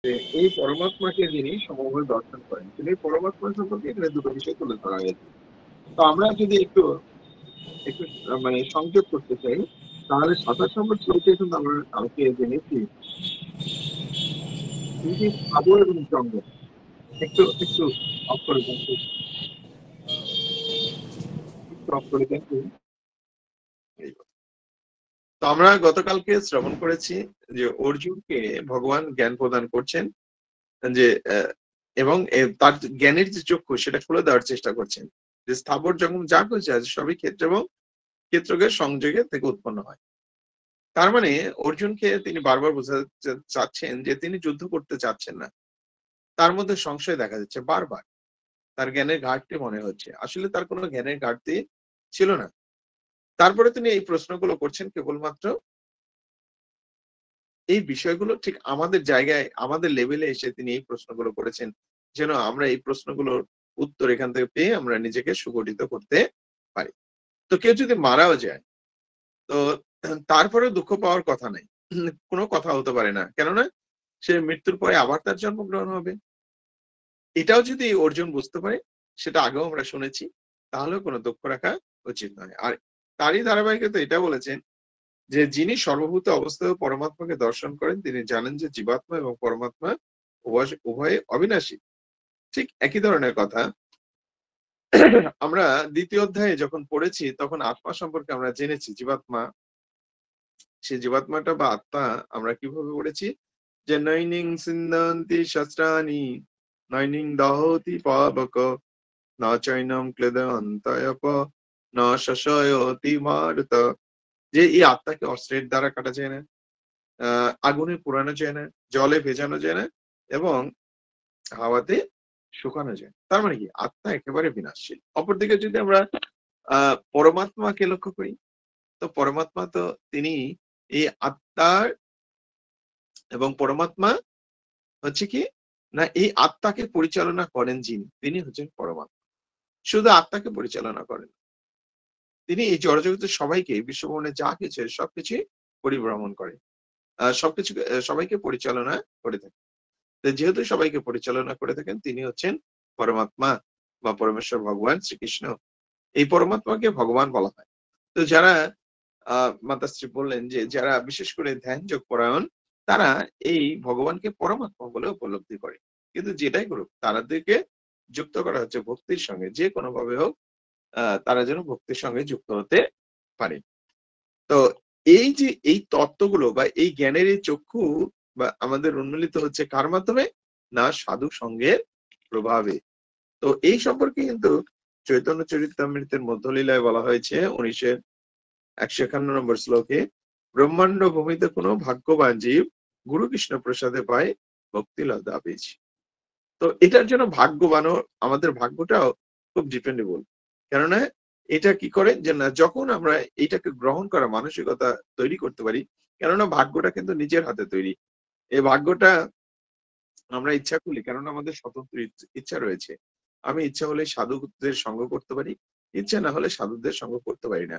যে এই পরমাত্মাকে যিনি সমভাবে দর্শন করেন, তিনি পরমাত্মা সম্পর্কে এখানে দুটো বিষয় তুলে ধরা হয়েছে। তো আমরা যদি একটু একটু মানে সংযোগ করতে চাই, তাহলে ২৭ নম্বর শ্লোকে কিন্তু আমরা কালকে জেনেছি এই যে স্থাবর এবং জঙ্গম। একটু একটু অফ করে দেন please, একটু অফ করে দেন please। এই তো। তো আমরা গতকালকে শ্রবণ করেছি যে অর্জুনকে ভগবান জ্ঞান প্রদান করছেন, যে এবং তার জ্ঞানের যে চক্ষু সেটা খুলে দেওয়ার চেষ্টা করছেন, যে স্থাবর জঙ্গম যা কিছু আছে সবই ক্ষেত্র এবং ক্ষেত্রকে সংযোগে থেকে উৎপন্ন হয়। তার মানে অর্জুনকে তিনি বারবার বোঝাতে চাচ্ছেন যে তিনি যুদ্ধ করতে চাচ্ছেন না। তার মধ্যে সংশয় দেখা যাচ্ছে বারবার। তার জ্ঞানের ঘাটতি মনে হচ্ছে। আসলে তার কোনো জ্ঞানের ঘাটতি ছিল না। তারপরে তিনি এই প্রশ্নগুলো করছেন কেবলমাত্র এই বিষয়গুলো ঠিক আমাদের জায়গায়, আমাদের লেভেলে এসে তিনি এই প্রশ্নগুলো করেছেন। যেন আমরা এই প্রশ্নগুলোর উত্তর এখান থেকে পেয়ে আমরা নিজেকে সুগঠিত করতে পারি। তো কেউ যদি মারাও যায়, তো তারপরেও দুঃখ পাওয়ার কথা নাই। কোনো কথা হতে পারে না। কেননা সে মৃত্যুর পরে আবার তার জন্মগ্রহণ হবে। এটাও যদি অর্জুন বুঝতে পারে, সেটা আগেও আমরা শুনেছি, তাহলেও কোনো দুঃখ রাখা উচিত নয়। আর তারই ধারাবাহিকতা এটা বলেছেন যে যিনি সর্বভূত অবস্থায় পরমাত্মাকে দর্শন করেন তিনি জানেন যে জীবাত্মা এবং পরমাত্মা উভয়ে অবিনাশী। ঠিক একই ধরনের কথা আমরা দ্বিতীয় অধ্যায়ে যখন পড়েছি তখন আত্মা সম্পর্কে আমরা জেনেছি। জীবাত্মা, সেই জীবাত্মাটা বা আত্মা আমরা কিভাবে পড়েছি যে নৈনিং সিন্দান্তি শস্ত্রাণি নৈনিং দহতি পাবক না চৈনম ক্লেদন্তয়প না শশয়তি মারুত। যে এই আত্মাকে অস্ত্রের দ্বারা কাটা যায় না, আগুনে পোড়ানো যায় না, জলে ভেজানো যায় না এবং হাওয়াতে শুকানো যায়। তার মানে কি আত্মা একেবারে বিনাশশীল। অপরদিকে যদি আমরা পরমাত্মাকে লক্ষ্য করি, তো পরমাত্মা তো তিনি এই আত্মার এবং পরমাত্মা হচ্ছে কি না এই আত্মাকে পরিচালনা করেন যিনি, তিনি হচ্ছেন পরমাত্মা। শুধু আত্মাকে পরিচালনা করেন, তিনি এই জড়জগতের সবাইকে, বিশ্বভ্রমণে যা কিছু সবকিছু পরিভ্রমণ করে, সবকিছু সবাইকে পরিচালনা করে থাকেন। তো যেহেতু সবাইকে পরিচালনা করে থাকেন তিনি হচ্ছেন পরমাত্মা বা পরমেশ্বর ভগবান শ্রীকৃষ্ণ। এই পরমাত্মাকে ভগবান বলা হয়। তো যারা মাতাশ্রী বললেন যে যারা বিশেষ করে ধ্যান যোগ পরায়ণ, তারা এই ভগবানকে পরমাত্মা বলে উপলব্ধি করে। কিন্তু যেটাই করুক তাদেরকে যুক্ত করা হচ্ছে ভক্তির সঙ্গে, যে কোনো ভাবে হোক তারা যেন ভক্তির সঙ্গে যুক্ত হতে পারে। তো এই যে এই তত্ত্বগুলো বা এই জ্ঞানের এই চক্ষু বা আমাদের উন্মোলিত হচ্ছে কার মাধ্যমে, না সাধু সঙ্গের প্রভাবে। তো এই সম্পর্কে কিন্তু চৈতন্য চরিতামৃতের মধ্যলীলায় বলা হয়েছে ১৫১ নম্বর শ্লোকে, ব্রহ্মাণ্ড ভূমিতে কোনো ভাগ্যবান জীব গুরু কৃষ্ণ প্রসাদে পায় ভক্তি লতা বীজ। তো এটার জন্য ভাগ্যবানও, আমাদের ভাগ্যটাও খুব ডিপেন্ডেবল। কেননা এটা কি করে যে না যখন আমরা এইটাকে গ্রহণ করা মানসিকতা তৈরি করতে পারি, কেননা ভাগ্যটা কিন্তু নিজের হাতে তৈরি। এই ভাগ্যটা আমরা ইচ্ছা করলে, কেননা আমাদের স্বতন্ত্র ইচ্ছা রয়েছে। আমি ইচ্ছা হলে সাধুদের সঙ্গ করতে পারি, ইচ্ছা না হলে সাধুদের সঙ্গ করতে পারি না।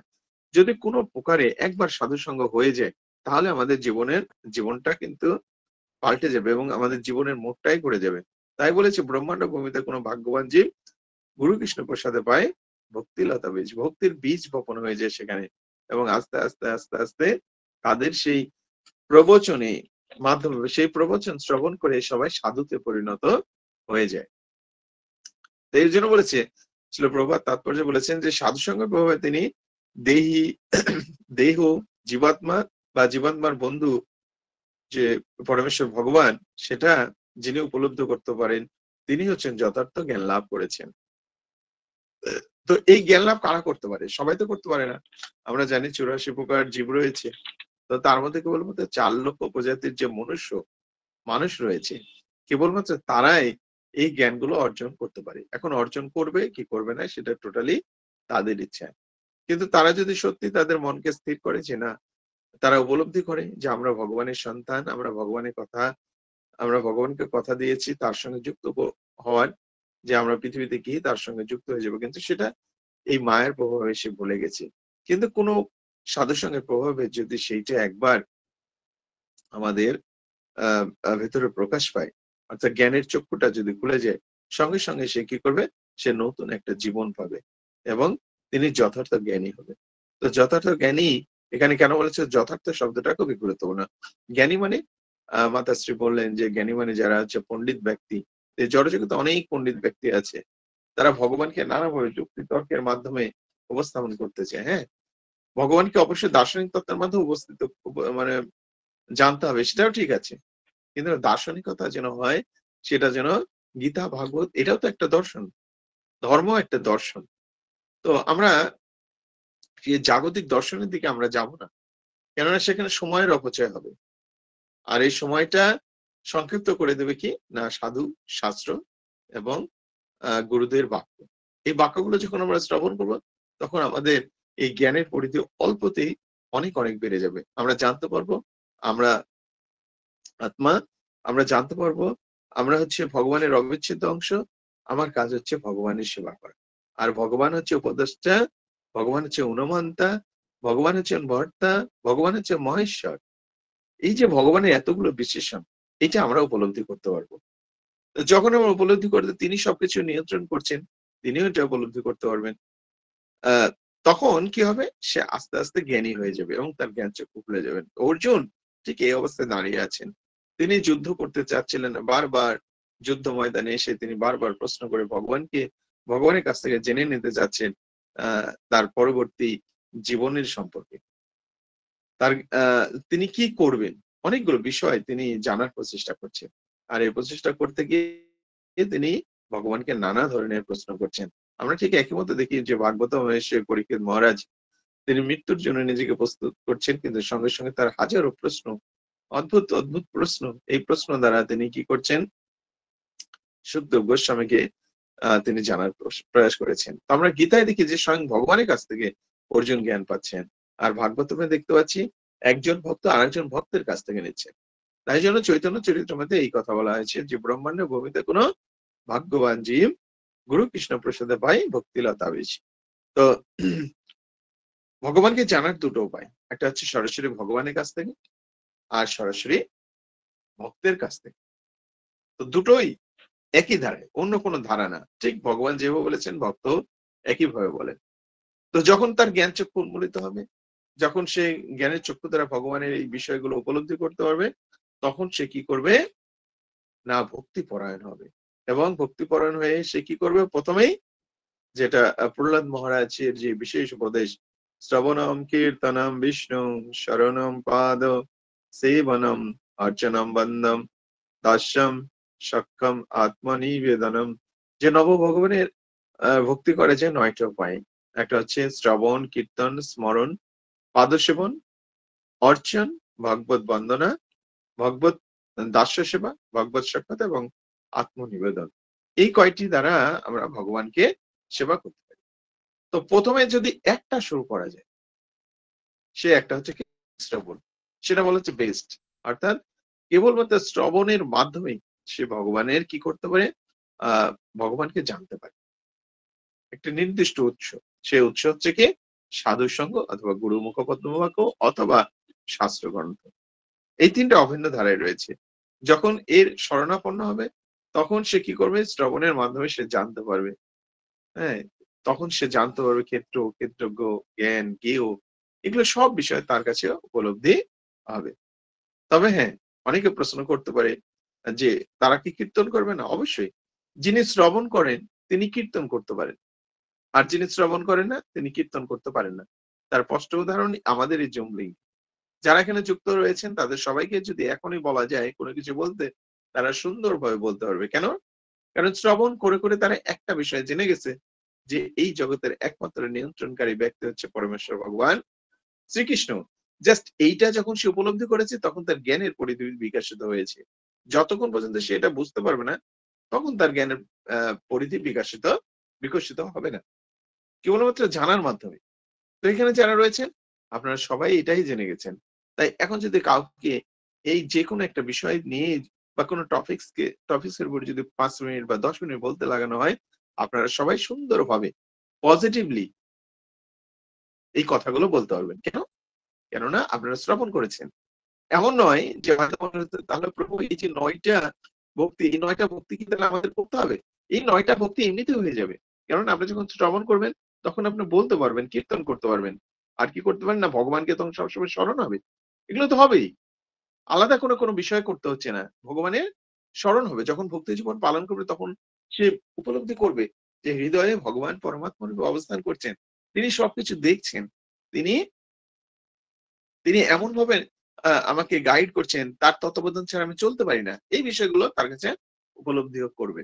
যদি কোনো প্রকারে একবার সাধু সঙ্গ হয়ে যায়, তাহলে আমাদের জীবনটা কিন্তু পাল্টে যাবে এবং আমাদের জীবনের মোড়টাই ঘুরে যাবে। তাই বলেছে ব্রহ্মাণ্ড ভূমিতে কোনো ভাগ্যবান জীব গুরু কৃষ্ণ প্রসাদে পায় ভক্তি লতা বীজ। ভক্তির বীজ বপন হয়ে যায় সেখানে এবং আস্তে আস্তে আস্তে আস্তে তাদের সেই প্রবচনে মাধ্যমে, সেই প্রবচন শ্রবণ করে সবাই সাধুতে পরিণত হয়ে যায়। তো এই জন্য বলেছে ছিল প্রভাত তাৎপর্য বলেছেন যে সাধু সঙ্গের প্রভাবে তিনি দেহি দেহ জীবাত্মা বা জীবাত্মার বন্ধু যে পরমেশ্বর ভগবান, সেটা যিনি উপলব্ধ করতে পারেন তিনি হচ্ছেন যথার্থ জ্ঞান লাভ করেছেন। তো এই জ্ঞান লাভ কারা করতে পারে? সবাই তো করতে পারে না। আমরা জানি ৮৪ প্রকার জীব রয়েছে। তো তার মধ্যে কেবলমাত্র ৪ লক্ষ প্রজাতির যে মানুষ রয়েছে, কেবলমাত্র তারাই এই জ্ঞানগুলো অর্জন করতে পারে। এখন অর্জন করবে কি করবে না সেটা টোটালি তাদের ইচ্ছা। কিন্তু তারা যদি সত্যি তাদের মনকে স্থির করে যে না, তারা উপলব্ধি করে যে আমরা ভগবানের সন্তান, আমরা ভগবানকে কথা দিয়েছি তার সঙ্গে যুক্ত হওয়ার, যে আমরা পৃথিবীতে গিয়ে তার সঙ্গে যুক্ত হয়ে যাবো। কিন্তু সেটা এই মায়ের প্রভাবে সে ভুলে গেছে। কিন্তু কোনো সাধু সঙ্গের প্রভাবে যদি সেইটা একবার আমাদের ভেতরে প্রকাশ পায়, অর্থাৎ জ্ঞানের চক্ষুটা যদি খুলে যায়, সঙ্গে সঙ্গে সে কি করবে? সে নতুন একটা জীবন পাবে এবং তিনি যথার্থ জ্ঞানী হবে। তো যথার্থ জ্ঞানী এখানে কেন বলেছে? যথার্থ শব্দটা খুবই গুরুত্বপূর্ণ। জ্ঞানী মানে মাতাশ্রী বললেন যে জ্ঞানী মানে যারা হচ্ছে পণ্ডিত ব্যক্তি। এই জড়জগতে অনেক পণ্ডিত ব্যক্তি আছে। তারা ভগবানকে নানাভাবে যুক্তি তর্কের মাধ্যমে উপস্থাপন করতে চায়, হ্যাঁ? ভগবানকে অবশ্যই দার্শনিক তত্ত্বের মাধ্যমে মানে জানতে হবে, সেটাও ঠিক আছে। কিন্তু দার্শনিকতা যেন হয়, সেটা যেন গীতা, ভাগবত এটাও তো একটা দর্শন। ধর্ম একটা দর্শন। তো আমরা এই জাগতিক দর্শনের দিকে আমরা যাব না। কেননা সেখানে সময়ের অপচয় হবে। আর এই সময়টা সংক্ষিপ্ত করে দেবে কি? না সাধু, শাস্ত্র এবং গুরুদের বাক্য। এই বাক্যগুলো যখন আমরা শ্রবণ করব, তখন আমাদের এই জ্ঞানের পরিধি অল্পতেই অনেক, অনেক বেড়ে যাবে। আমরা জানতে পারবো আমরা আত্মা, আমরা জানতে পারবো আমরা হচ্ছে ভগবানের অবিচ্ছেদ্য অংশ। আমার কাজ হচ্ছে ভগবানের সেবা করা। আর ভগবান হচ্ছে উপদেষ্টা, ভগবান হচ্ছে উনমন্তা, ভগবান হচ্ছেন ভর্তা, ভগবান হচ্ছে মহেশ্বর। এই যে ভগবানের এতগুলো বিশেষণ, এটা আমরা উপলব্ধি করতে পারবো। তো যখন আমরা উপলব্ধি করতে তিনি সবকিছু নিয়ন্ত্রণ করছেন, তিনিও এটা উপলব্ধি করতে পারবেন। আহ তখন কি হবে? সে আস্তে আস্তে জ্ঞানী হয়ে যাবে এবং তার জ্ঞান চক্ষু খুলে যাবেন। অর্জুন ঠিক এই অবস্থায় দাঁড়িয়ে আছেন। তিনি যুদ্ধ করতে চাচ্ছিলেন না। বারবার যুদ্ধ ময়দানে এসে তিনি বারবার প্রশ্ন করে ভগবানের কাছ থেকে জেনে নিতে চাচ্ছেন তার পরবর্তী জীবনের সম্পর্কে। তার তিনি কি করবেন? অনেকগুলো বিষয় তিনি জানার প্রচেষ্টা করছেন। আর এই প্রচেষ্টা করতে গিয়ে তিনি ভগবানকে নানা ধরনের প্রশ্ন করছেন। আমরা ঠিক একই মতো দেখি যে ভাগবতম এসে পরীক্ষিত মহারাজ তিনি মৃত্যুর জন্য নিজেকে প্রস্তুত করছেন, কিন্তু সঙ্গে সঙ্গে তার হাজারো প্রশ্ন, অদ্ভুত অদ্ভুত প্রশ্ন, এই প্রশ্ন দ্বারা তিনি কি করছেন? সুখদেব গোস্বামীকে তিনি জানার প্রয়াস করেছেন। তো আমরা গীতায় দেখি যে স্বয়ং ভগবানের কাছ থেকে অর্জুন জ্ঞান পাচ্ছেন। আর ভাগবতমে দেখতে পাচ্ছি একজন ভক্ত আরেকজন ভক্তের কাছ থেকে নিচ্ছেন। তাই জন্য চৈতন্য চরিতামৃতে এই কথা বলা হয়েছে যে ব্রহ্মাণ্ড ভূমিতে কোনো ভাগ্যবান জীব গুরু কৃষ্ণ প্রসাদে পাই ভক্তিলতা বেশি। তো ভগবানকে জানার দুটো উপায়, একটা হচ্ছে সরাসরি ভগবানের কাছ থেকে, আর সরাসরি ভক্তের কাছ থেকে। তো দুটোই একই ধারে, অন্য কোনো ধারা না। ঠিক ভগবান যেভাবে বলেছেন ভক্ত একইভাবে বলেন। তো যখন তার জ্ঞান চক্ষু উন্মোলিত হবে, যখন সে জ্ঞানের চক্ষু দ্বারা ভগবানের এই বিষয়গুলো উপলব্ধি করতে পারবে, তখন সে কি করবে? না ভক্তি পরায়ণ হবে। এবং ভক্তি পরায়ণ হয়ে সে কি করবে? প্রথমেই যেটা প্রহ্লাদ মহারাজের যে বিশেষ উপদেশ, শ্রবণম কীর্তনম বিষ্ণু শরণম পাদ সেবনম অর্চনম বন্দম দাস্যম সক্ষম আত্মনিবেদনম। যে নব ভগবানের ভক্তি করে যে ৯টা উপায়। একটা হচ্ছে শ্রবণ, কীর্তন, স্মরণ, পাদসেবন, অর্চন, ভগবত বন্দনা, ভগবত দাস্য সেবা, ভগবত সাক্ষাৎ এবং আত্মনিবেদন। এই কয়টি দ্বারা আমরা ভগবানকে সেবা করতে পারি। তো প্রথমে যদি একটা শুরু করা যায়, সে একটা হচ্ছে কি? শ্রবণ। সেটা বলা হচ্ছে বেস্ট। অর্থাৎ কেবলমাত্র শ্রবণের মাধ্যমে সে ভগবানের কি করতে পারে? আহ ভগবানকে জানতে পারে। একটা নির্দিষ্ট উৎস। সে উৎস হচ্ছে কি? সাধুর সঙ্গ অথবা গুরু মুখপদ্মবাক্য অথবা শাস্ত্র গ্রন্থ। এই ৩টা অভিন্ন ধারায় রয়েছে। যখন এর শরণাপন্ন হবে, তখন সে কি করবে? শ্রবণের মাধ্যমে সে জানতে পারবে। হ্যাঁ? তখন সে জানতে পারবে ক্ষেত্র, ক্ষেত্রজ্ঞ, জ্ঞান, জ্ঞেয় এগুলো সব বিষয় তার কাছে উপলব্ধি হবে। তবে হ্যাঁ, অনেকে প্রশ্ন করতে পারে যে তারা কি কীর্তন করবে না? অবশ্যই। যিনি শ্রবণ করেন তিনি কীর্তন করতে পারেন। আর যিনি শ্রবণ করেন না তিনি কীর্তন করতে পারেন না। তার স্পষ্ট উদাহরণ আমাদের এই জুমলিং। যারা এখানে যুক্ত রয়েছেন তাদের সবাইকে যদি এখনই বলা যায় কোনো কিছু বলতে, তারা সুন্দরভাবে বলতে পারবে। কেন? কারণ শ্রবণ করে করে তারা একটা বিষয় জেনে গেছে যে এই জগতের একমাত্র নিয়ন্ত্রণকারী ব্যক্তি হচ্ছে পরমেশ্বর ভগবান শ্রীকৃষ্ণ। জাস্ট এইটা যখন সে উপলব্ধি করেছে তখন তার জ্ঞানের পরিধি বিকশিত হয়েছে। যতক্ষণ পর্যন্ত সে এটা বুঝতে পারবে না, তখন তার জ্ঞানের পরিধি বিকশিত হবে না। কেবলমাত্র জানার মাধ্যমে। তো এখানে যারা রয়েছেন আপনারা সবাই এটাই জেনে গেছেন। তাই এখন যদি কাউকে এই যেকোনো একটা বিষয় নিয়ে বা কোনো টপিকস এর উপর যদি ৫ মিনিট বা ১০ মিনিট বলতে লাগানো হয়, আপনারা সবাই সুন্দরভাবে পজিটিভলি এই কথাগুলো বলতে পারবেন। কেন? কেননা আপনারা শ্রবণ করেছেন। এমন নয় যে হয়তো মনে হচ্ছে তাহলে প্রভু এই যে ৯টা ভক্তি, এই ৯টা ভক্তি কি তাহলে আমাদের করতে হবে? এই ৯টা ভক্তি এমনিতেই হয়ে যাবে। কারণ আপনি যখন শ্রবণ করবেন তখন আপনি বলতে পারবেন, কীর্তন করতে পারবেন। আর কি করতে পারেন না, ভগবানকে তখন সবসময় স্মরণ হবে। এগুলো তো হবেই। আলাদা কোনো বিষয় করতে হচ্ছে না। ভগবানের স্মরণ হবে। যখন ভক্তি জীবন পালন করবে তখন সে উপলব্ধি করবে যে হৃদয়ে ভগবান পরমাত্মা রূপে অবস্থান করছেন। তিনি সবকিছু দেখছেন। তিনি তিনি এমনভাবে আমাকে গাইড করছেন, তার তত্ত্বাবধান ছাড়া আমি চলতে পারি না। এই বিষয়গুলো তার কাছে উপলব্ধিও করবে।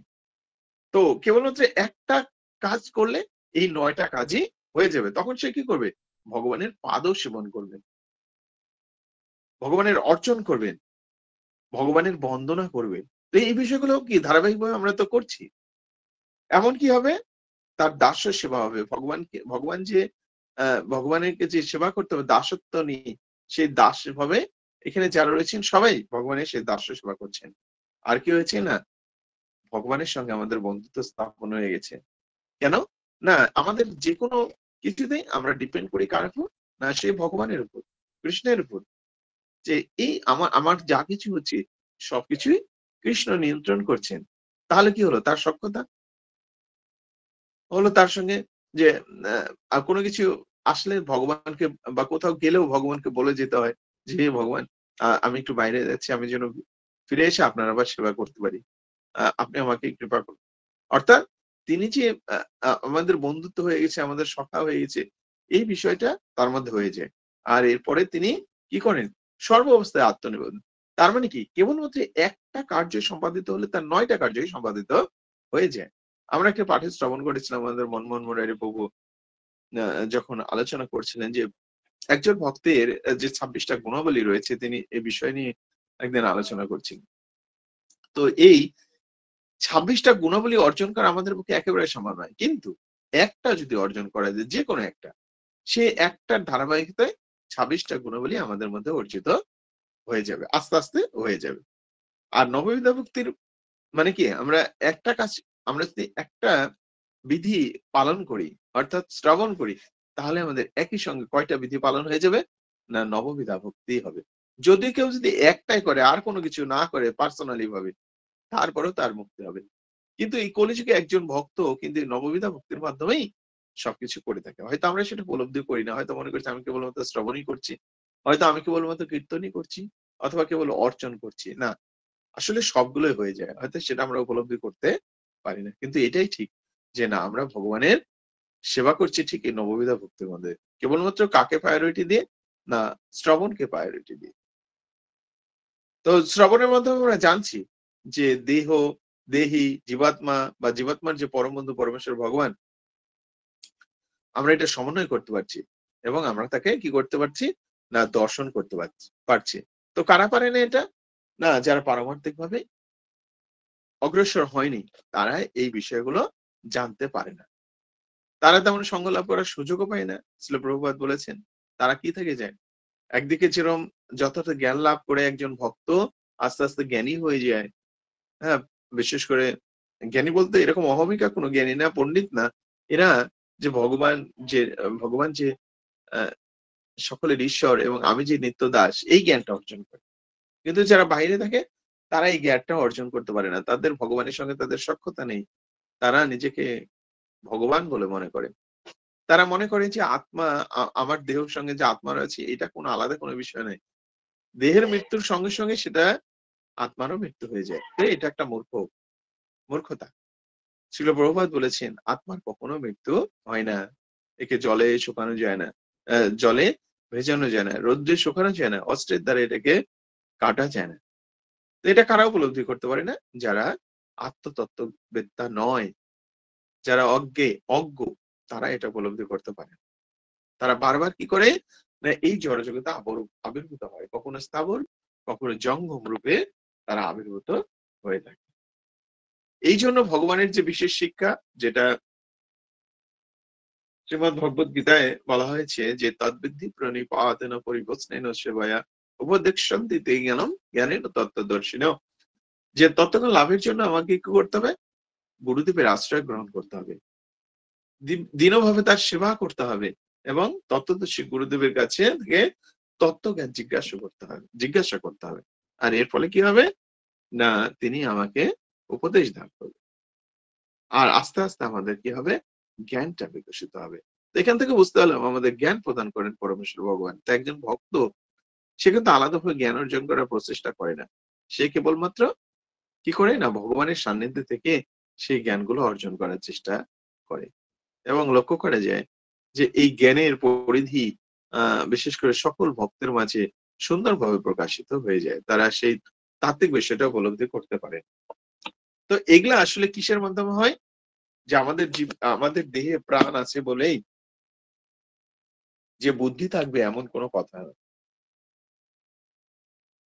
তো কেবলমাত্র একটা কাজ করলে এই ৯ টা কাজই হয়ে যাবে। তখন সে কি করবে? ভগবানের পাদও সেবন করবেন। ভগবানের অর্চন করবেন। ভগবানের বন্দনা করবেন। তো এই বিষয়গুলো কি ধারাবাহিকভাবে আমরা তো করছি। এমন কি হবে? তার দাস্য সেবা হবে। ভগবান যে আ ভগবানেরকে যে সেবা করতে হবে দাসত্ব নিয়ে, সেই দাস ভাবে এখানে যারা রয়েছেন সবাই ভগবানের সেই দাস্য সেবা করছেন। আর কি হয়েছে না? ভগবানের সঙ্গে আমাদের বন্ধুত্ব স্থাপন হয়ে গেছে। কেন? না আমাদের যেকোনো কিছুতেই আমরা ডিপেন্ড করি কার উপর? না সেই ভগবানের উপর, কৃষ্ণের উপর। যে এই আমার যা কিছু হচ্ছে সবকিছুই কৃষ্ণ নিয়ন্ত্রণ করছেন। তাহলে কি হলো? তার সখ্যতা হলো তার সঙ্গে যে কোনো কিছু আসলে ভগবানকে বা কোথাও গেলেও ভগবানকে বলে যেতে হয় যে, "হে ভগবান আমি একটু বাইরে যাচ্ছি। আমি যেন ফিরে এসে আপনার আবার সেবা করতে পারি। আপনি আমাকে কৃপা করুন।" অর্থাৎ তিনি যে আ আ আমাদের বন্ধুত্ব হয়ে গেছে, আমাদের সখা হয়ে গেছে, এই বিষয়টা তার মধ্যে হয়ে যায়। আর এরপরে তিনি কি করেন? সর্ব অবস্থায় আত্মনিবেদন। তার মানে কি? কেবলমাত্র একটা কার্য সম্পাদিত হলে তার ৯ টা কার্যই সম্পাদিত হয়ে যায়। আমরা একটা পাঠে শ্রবণ করেছিলাম আমাদের মনমোহন মুরারি প্রভু আ যখন আলোচনা করছিলেন যে একজন ভক্তের যে ২৬ টা গুণাবলী রয়েছে তিনি এ বিষয় নিয়ে একদিন আলোচনা করছিলেন। তো এই ২৬ টা গুণাবলী অর্জন করা আমাদের পক্ষে একেবারে সম্ভব নয়। কিন্তু একটা যদি অর্জন করা যায়, যেকোনো একটা, সে একটার ধারাবাহিকতায় ২৬ টা গুণাবলী আমাদের মধ্যে অর্জিত হয়ে যাবে। আস্তে আস্তে হয়ে যাবে। আর নববিধা ভক্তির মানে কি? আমরা যদি একটা বিধি পালন করি, অর্থাৎ শ্রবণ করি, তাহলে আমাদের একই সঙ্গে কয়টা বিধি পালন হয়ে যাবে? না নববিধা ভক্তি হবে। যদি কেউ যদি একটাই করে আর কোন কিছু না করে পার্সোনালি ভাবে, তারপরেও তার মুক্তি হবে। কিন্তু এই কলিযুগে একজন ভক্ত কিন্তু এই নববিধা ভক্তির মাধ্যমেই সবকিছু করে থাকে। হয়তো আমরা সেটা উপলব্ধি করি না। হয়তো মনে করছি আমি কেবলমাত্র শ্রবণই করছি। হয়তো আমি কেবলমাত্র কীর্তনই করছি অথবা কেবল অর্চন করছি। না, আসলে সবগুলোই হয়ে যায়। হয়তো সেটা আমরা উপলব্ধি করতে পারি না। কিন্তু এটাই ঠিক যে না আমরা ভগবানের সেবা করছি ঠিক এই নববিধা ভক্তির মধ্যে। কেবলমাত্র কাকে প্রায়োরিটি দিয়ে? না শ্রবণকে প্রায়োরিটি দিয়ে। তো শ্রবণের মাধ্যমে আমরা জানছি যে দেহ, দেহি, জীবাত্মা বা জীবাত্মার যে পরম বন্ধু পরমেশ্বর ভগবান, আমরা এটা সমন্বয় করতে পারছি। এবং আমরা তাকে কি করতে পারছি? না দর্শন করতে পারছি। তো কারা পারে না এটা? না যারা পারমার্থিকভাবে অগ্রসর হয়নি, তারা এই বিষয়গুলো জানতে পারে না। তারা তেমন সঙ্গ লাভ করার সুযোগও পায় না। শ্রীল প্রভুপাদ বলেছেন, তারা কি থেকে যায়? একদিকে যেরকম যথার্থ জ্ঞান লাভ করে একজন ভক্ত আস্তে আস্তে জ্ঞানী হয়ে যায়। হ্যাঁ? বিশেষ করে জ্ঞানী বলতে এরকম অহমিকা কোনো জ্ঞানী না, পণ্ডিত না। এরা যে ভগবান যে আ সকলের ঈশ্বর এবং আমি যে নিত্য দাস এই জ্ঞানটা অর্জন করে। কিন্তু যারা বাইরে থাকে তারা এই জ্ঞানটা অর্জন করতে পারে না। তাদের ভগবানের সঙ্গে তাদের সখ্যতা নেই। তারা নিজেকে ভগবান বলে মনে করে। তারা মনে করে যে আত্মা আমার দেহের সঙ্গে যে আত্মা রয়েছে এটা কোনো আলাদা কোনো বিষয় নয়। দেহের মৃত্যুর সঙ্গে সঙ্গে সেটা আত্মারও মৃত্যু হয়ে যায়। তো এটা একটা মূর্খতা। শ্রীল প্রভুপাদ বলেছেন, "আত্মার কখনো মৃত্যু হয় না। একে জলে শুকানো যায় না। জলে ভেজানো যায় না। রৌদ্রে শুকানো যায় না। অস্ত্রের দ্বারা এটাকে কাটা যায় না।" তো এটা কারা উপলব্ধি করতে পারে না? যারা আত্মতত্ত্ববেত্তা নয়, যারা অজ্ঞ, তারা এটা উপলব্ধি করতে পারে না। তারা বারবার কি করে? না এই জড়জগতে আবির্ভূত হয়। কখনো স্থাবর, কখনো জঙ্গম রূপে তারা আবির্ভূত হয়ে থাকে। এইজন্য ভগবানের যে বিশেষ শিক্ষা যেটা শ্রীমদ্ ভগবত গীতায় বলা হয়েছে যে তদ্বিদ্ধি প্রণিপাতেন পরিবস্নেন সেবায়া উপদেক্ষন্তি তে জ্ঞানম জ্ঞানেন তত্ত্বদর্শিনঃ। যে তত্ত্বজ্ঞান লাভের জন্য আমাকে কি করতে হবে? গুরুদেবের আশ্রয় গ্রহণ করতে হবে। দীনভাবে তার সেবা করতে হবে এবং তত্ত্বদর্শী গুরুদেবের কাছে থেকে তত্ত্বজ্ঞান জিজ্ঞাসা করতে হবে। আর এর ফলে কি হবে? না তিনি আমাকে উপদেশ দান করবেন। আর আস্তে, আস্তে আমাদের কি হবে? জ্ঞানটা বিকশিত হবে। তো এখান থেকে বুঝতে পারলাম আমাদের জ্ঞান প্রদান করেন পরমেশ্বর ভগবান। তো একজন ভক্ত সে কিন্তু আলাদাভাবে জ্ঞান অর্জন করার প্রচেষ্টা করে না। সে কেবলমাত্র কি করে? না ভগবানের সান্নিধ্যে থেকে সেই জ্ঞানগুলো অর্জন করার চেষ্টা করে। এবং লক্ষ্য করা যায় যে এই জ্ঞানের পরিধি বিশেষ করে সকল ভক্তের মাঝে সুন্দরভাবে প্রকাশিত হয়ে যায়। তারা সেই তাত্ত্বিক বিষয়টা উপলব্ধি করতে পারে। তো এগুলা আসলে কিসের মাধ্যমে হয়? যে আমাদের দেহে প্রাণ আছে বলেই যে বুদ্ধি থাকবে এমন কোনো কথা না।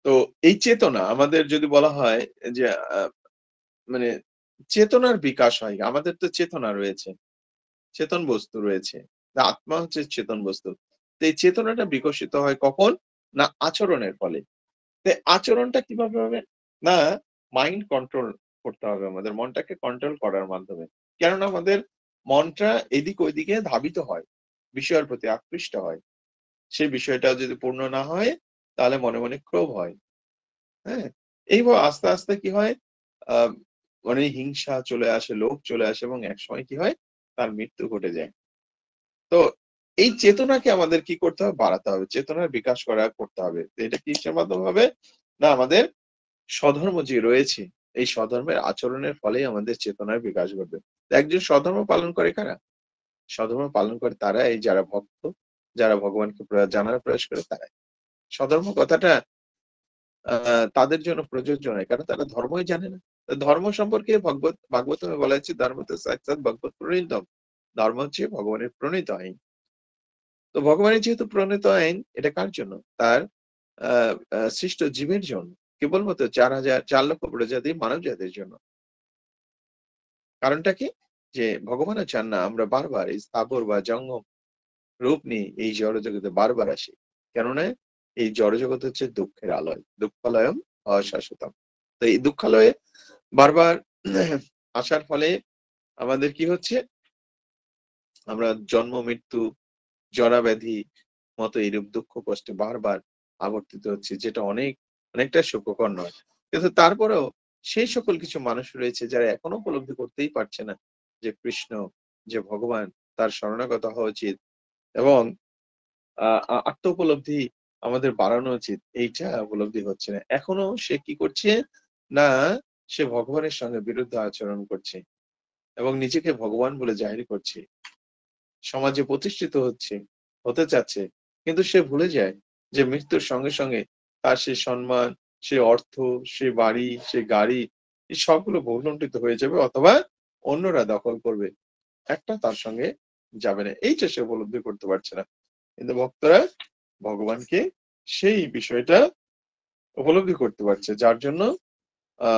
তো এই চেতনা আমাদের যদি বলা হয় যে আ মানে চেতনার বিকাশ হয়। আমাদের তো চেতনা রয়েছে, চেতন বস্তু রয়েছে। তা আত্মা হচ্ছে চেতন বস্তু। তো এই চেতনাটা বিকশিত হয় কখন? না আচরণের ফলে। তো আচরণটা কিভাবে হবে? না মাইন্ড কন্ট্রোল করতে হবে আমাদের। মনটাকে কন্ট্রোল করার মাধ্যমে। কেননা আমাদের মনটা এদিক ওইদিকে ধাবিত হয়। বিষয়ের প্রতি আকৃষ্ট হয়। সেই বিষয়টা যদি পূর্ণ না হয় তাহলে মনে, মনে ক্ষোভ হয়। হ্যাঁ? এইভাবে আস্তে, আস্তে কি হয়? আ মানে হিংসা চলে আসে, লোভ চলে আসে এবং একসময় কি হয়? তার মৃত্যু ঘটে যায়। তো এই চেতনাকে আমাদের কি করতে হবে? বাড়াতে হবে। চেতনার বিকাশ করতে হবে। তো এটা কিসের মাধ্যমে হবে? না আমাদের স্বধর্ম যে রয়েছে, এই স্বধর্মের আচরণের ফলেই আমাদের চেতনার বিকাশ ঘটবে। তো একজন স্বধর্ম পালন করে কারা? স্বধর্ম পালন করে তারাই যারা ভক্ত, যারা ভগবানকে জানার প্রয়াস করে তারাই। স্বধর্ম কথাটা আ তাদের জন্য প্রযোজ্য নয়। কারণ তারা ধর্মই জানে না। তো ধর্ম সম্পর্কে ভাগবতমে বলা হয়েছে ধর্মত সাক্ষাৎ ভগবত প্রণীতম। ধর্ম হচ্ছে ভগবানের প্রণীত আইন। তো ভগবানের যেহেতু প্রণীত আইন এটা কার জন্য? তার আ আ সৃষ্ট জীবের জন্য। কেবলমাত্র ৪ লক্ষ প্রজাতির মানব জাতির জন্য। কারণটা কি? যে ভগবানও চান না আমরা বারবার এই স্থাবর বা জঙ্গম রূপ নিয়ে এই জড়জগতে বারবার আসি। কেননা এই জড়জগৎ হচ্ছে দুঃখের আলয়। দুঃখালয়ম অশাশ্বতম। তো এই দুঃখালয়ে বারবার আসার ফলে আমাদের কি হচ্ছে? আমরা জন্ম মৃত্যু, জরাব্যাধি মতো এরূপ দুঃখ কষ্টে বারবার আবর্তিত হচ্ছি যেটা অনেকটা সুখকর নয়। কিন্তু তারপরেও সেই সকল কিছু মানুষ রয়েছে যারা এখনো উপলব্ধি করতেই পারছে না যে কৃষ্ণ, যে ভগবান তার শরণাগত হওয়া উচিত এবং আ আ আত্ম উপলব্ধি আমাদের বাড়ানো উচিত। এইটা উপলব্ধি হচ্ছে না। এখনো সে কি করছে? না সে ভগবানের সঙ্গে বিরুদ্ধ আচরণ করছে এবং নিজেকে ভগবান বলে জাহির করছে। সমাজে প্রতিষ্ঠিত হতে চাচ্ছে। কিন্তু সে ভুলে যায় যে মৃত্যুর সঙ্গে, সঙ্গে তার সে সম্মান, সে অর্থ, সে বাড়ি, সে গাড়ি এই সবগুলো ভূলুণ্ঠিত হয়ে যাবে অথবা অন্যরা দখল করবে। একটা তার সঙ্গে যাবে না। এইটা সে উপলব্ধি করতে পারছে না। কিন্তু ভক্তরা ভগবানকে সেই বিষয়টা উপলব্ধি করতে পারছে। আ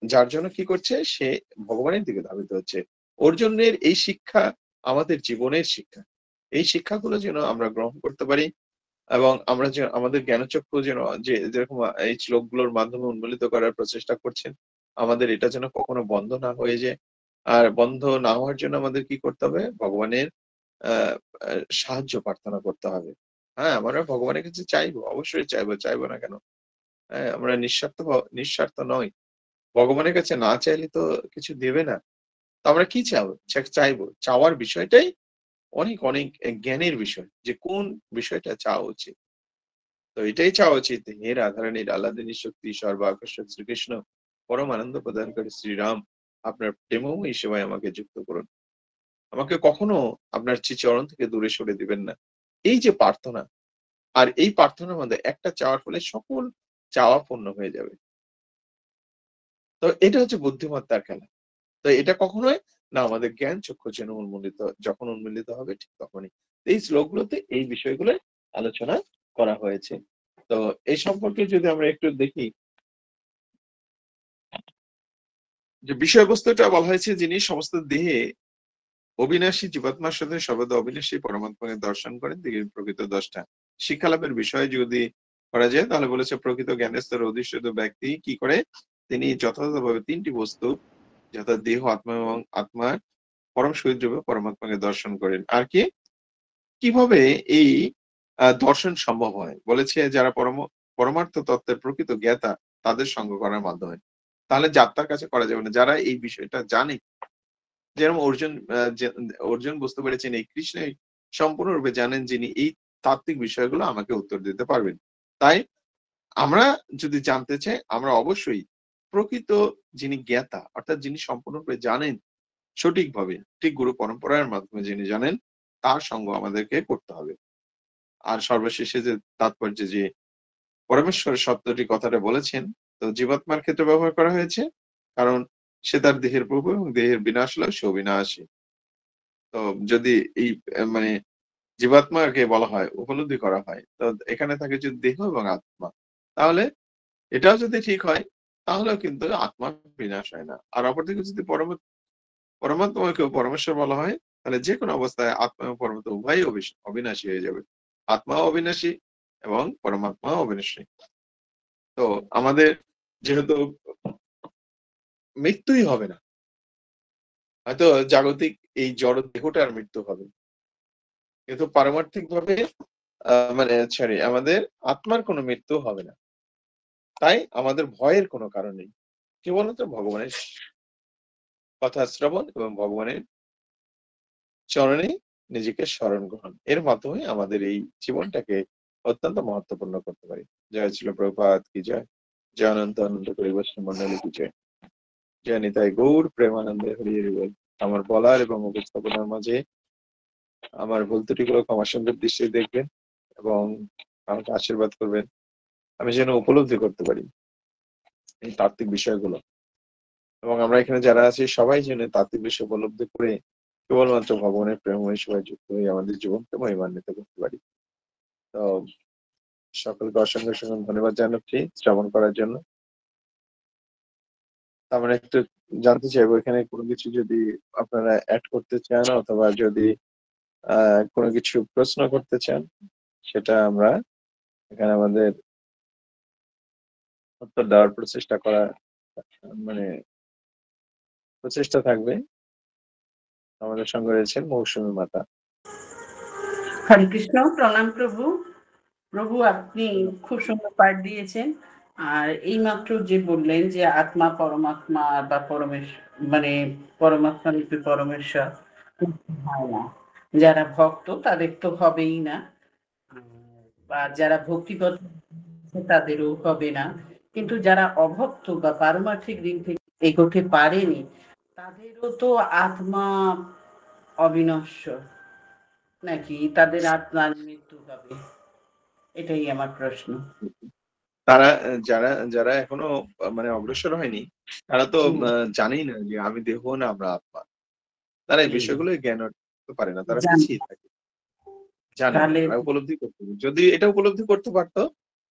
যার জন্য কি করছে? সে ভগবানের দিকে ধাবিত হচ্ছে। অর্জুনের এই শিক্ষা আমাদের জীবনের শিক্ষা। এই শিক্ষাগুলো যেন আমরা গ্রহণ করতে পারি এবং আমরা যে আমাদের জ্ঞানচক্ষু যেন যেরকম এই শ্লোকগুলোর মাধ্যমে উন্মোলিত করার প্রচেষ্টা করছেন, আমাদের এটা যেন কখনো বন্ধ না হয়ে যায়। আর বন্ধ না হওয়ার জন্য আমাদের কি করতে হবে? ভগবানের আ আ সাহায্য প্রার্থনা করতে হবে। হ্যাঁ, আমরা ভগবানের কাছে চাইবো, অবশ্যই চাইবো, চাইবো না কেন? হ্যাঁ, আমরা নিঃস্বার্থ নই। ভগবানের কাছে না চাইলে তো কিছু দেবে না। তো আমরা কি চাইবো? চাওয়ার বিষয়টাই অনেক জ্ঞানের বিষয়। যে কোন বিষয়টা চাওয়া উচিত। তো এটাই চাওয়া উচিত, হে রাধারানীর আহ্লাদিনী শক্তি সর্বাকর্ষক শ্রীকৃষ্ণ, পরম আনন্দ প্রদানকারী শ্রীরাম, আপনার প্রেমময়ী সেবায় আমাকে যুক্ত করুন। আমাকে কখনো আপনার চরণ থেকে দূরে সরে দিবেন না। এই যে প্রার্থনা, আর এই প্রার্থনার মধ্যে একটা চাওয়ার ফলে সকল চাওয়া পূর্ণ হয়ে যাবে। তো এটা হচ্ছে বুদ্ধিমত্তার খেলা। তো এটা কখন হয়? না আমাদের জ্ঞান চক্ষু যেন যখন উন্মিলিত হবে ঠিক তখনই। এই শ্লোকগুলোতে এই বিষয়গুলো আলোচনা করা হয়েছে। তো এই সম্পর্কে যদি আমরা একটু দেখি যে বিষয়বস্তুটা বলা হয়েছে যিনি সমস্ত দেহে অবিনাশী জীবাত্মার সাথে সর্বদা অবিনাশী পরমাত্মাকে দর্শন করেন তিনি প্রকৃত দ্রষ্টা। শিক্ষালাভের বিষয় যদি করা যায় তাহলে বলেছে প্রকৃত জ্ঞানের স্তরে অধিষ্ঠিত ব্যক্তি কি করে? তিনি যথাযথভাবে ৩ টি বস্তু যথা দেহ, আত্মা এবং আত্মার পরম শহীদ রূপে পরমাত্মাকে দর্শন করেন। আর কি? কিভাবে এই দর্শন সম্ভব হয়। বলেছে যারা পরমার্থ তত্ত্বের প্রকৃত জ্ঞাতা তাদের সঙ্গ করার মাধ্যমে। তাহলে যাত্রার কাছে করা যাবে না। যারা এই বিষয়টা জানে, যেরকম অর্জুন বুঝতে পেরেছেন এই কৃষ্ণই সম্পূর্ণরূপে জানেন যিনি এই তাত্ত্বিক বিষয়গুলো আমাকে উত্তর দিতে পারবেন। তাই আমরা যদি জানতে চাই আমরা অবশ্যই প্রকৃত যিনি জ্ঞাতা অর্থাৎ যিনি সম্পূর্ণরূপে জানেন সঠিকভাবে, ঠিক গুরু পরম্পরার মাধ্যমে যিনি জানেন তার সঙ্গ আমাদেরকে করতে হবে। আর সর্বশেষে যে তাৎপর্য যে পরমেশ্বরের সত্যটি কথাটা বলেছেন, তো জীবাত্মার ক্ষেত্রে ব্যবহার করা হয়েছে। কারণ সে তার দেহের প্রভু এবং দেহের বিনাশ হলেও সে অবিনাশী। তো যদি এই মানে জীবাত্মাকে বলা হয়, উপলব্ধি করা হয়, তো এখানে থাকে যদি দেহ এবং আত্মা। তাহলে এটাও যদি ঠিক হয়, তাহলেও কিন্তু আত্মার বিনাশ হয় না। আর অপরদিকে যদি পরমাত্মাকেও পরমেশ্বর বলা হয়, তাহলে যেকোনো অবস্থায় আত্মা এবং পরমাত্মা উভয়ই অবিনাশী হয়ে যাবে। আত্মাও অবিনাশী এবং পরমাত্মাও অবিনাশী। তো আমাদের যেহেতু মৃত্যুই হবে না, হয়তো জাগতিক এই জড় দেহটার মৃত্যু হবে, কিন্তু পারমার্থিক ভাবে মানে সরি আমাদের আত্মার কোনো মৃত্যু হবে না। তাই আমাদের ভয়ের কোনো কারণ নেই, কেবলমাত্র ভগবানের কথা শ্রবণ এবং ভগবানের চরণে নিজেকে স্মরণ গ্রহণ এর মাধ্যমে আমাদের এই জীবনটাকে অত্যন্ত মহত্বপূর্ণ করতে পারি। জয় ছিল প্রভুপাদ কি জয়, জয় অনন্ত আনন্দ পরিবেশ মন্ডলী কি জয়, জয় নিতাই গৌর প্রেমানন্দে হরি হরি বল। আমার বলার এবং উপস্থাপনার মাঝে আমার ভুল ত্রুটিগুলো ক্ষমা সুন্দর দৃষ্টি দেখবেন এবং আমাকে আশীর্বাদ করবেন, আমি যেন উপলব্ধি করতে পারি এই তাত্ত্বিক বিষয়গুলো, এবং আমরা এখানে যারা আছি সবাই যেন তাত্ত্বিক বিষয় উপলব্ধি করে কেবলমাত্র ভগবানের প্রেমময় সেবায় যুক্ত হয়ে আমাদের জীবনকে মহিমান্বিত করতে পারি। তো সকলকে অসংখ্য অসংখ্য ধন্যবাদ জানাচ্ছি শ্রবণ করার জন্য। আমরা একটু জানতে চাইবো এখানে কোনো কিছু যদি আপনারা অ্যাড করতে চান অথবা যদি কোনো কিছু প্রশ্ন করতে চান, সেটা আমরা এখানে আমাদের উত্তর দেওয়ার প্রচেষ্টা করা মানে প্রচেষ্টা থাকবে। আমাদের সঙ্গে রয়েছেন মৌসুমী মাতা। হরে কৃষ্ণ, প্রণাম প্রভু। প্রভু আপনি খুব সুন্দর পাঠ দিয়েছেন। আর এইমাত্র যে বললেন যে আত্মা পরমাত্মা বা মানে পরমাত্মা রূপে পরমেশ্বর হয় না, যারা ভক্ত তাদের তো হবেই না, বা যারা ভক্তিগত তাদেরও হবে না, কিন্তু যারা অভক্ত বা পারমার্থিক দিক থেকে এগোতে পারেনি তাদেরও তো আত্মা অবিনশ্বর, নাকি তাদের আত্মার মৃত্যু হবে? এটাই আমার প্রশ্ন। তারা যারা যারা এখনো মানে অগ্রসর হয়নি তারা তো জানেই না যে আমি দেহ না আমরা আত্মা। তারা এই বিষয়গুলো জ্ঞান করতে পারে না, তারা পিছিয়ে থাকে, জানে না, তারা উপলব্ধি করতে পারে। যদি এটা উপলব্ধি করতে পারতো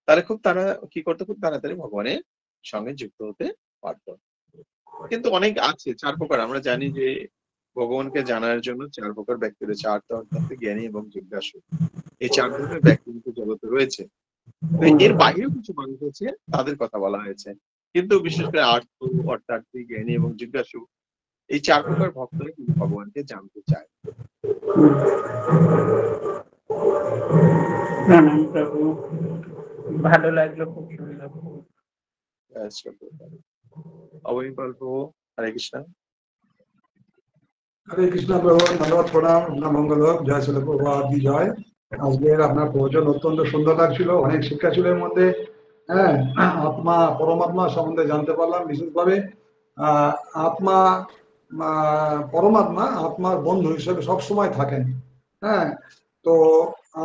তাহলে তারা কি করতো, খুব তাড়াতাড়ি ভগবানের সঙ্গে যুক্ত হতে পারতো। কিন্তু অনেক আছে, 4 প্রকার আমরা জানি যে ভগবানকে জানার জন্য 4 প্রকার ব্যক্তি রয়েছে, আর্ত অর্থাৎ জ্ঞানী এবং জিজ্ঞাসু। এই 4 ধরনের ব্যক্তি কিন্তু জগতে রয়েছে। এর বাইরেও কিছু মানুষ আছে, তাদের কথা বলা হয়েছে। কিন্তু বিশেষ করে আর্ত অর্থাৎ জ্ঞানী এবং জিজ্ঞাসু এই 4 প্রকার ভক্তরা কিন্তু ভগবানকে জানতে চায়। প্রভু, ভালো লাগলো, খুব সুন্দর। অবনীপাল প্রভু, হরে কৃষ্ণ। হরে কৃষ্ণ প্রভু, ধন্যবাদ, প্রণাম, মঙ্গল হোক, জয় শ্রী প্রভুপাদ কি জয়। আজকের আপনার প্রবচন অত্যন্ত সুন্দর লাগছিল, অনেক শিক্ষা ছিল এর মধ্যে। হ্যাঁ, আত্মা পরমাত্মা সম্বন্ধে জানতে পারলাম বিশেষভাবে। আত্মা পরমাত্মা আত্মার বন্ধু হিসেবে সবসময় থাকেন। হ্যাঁ, তো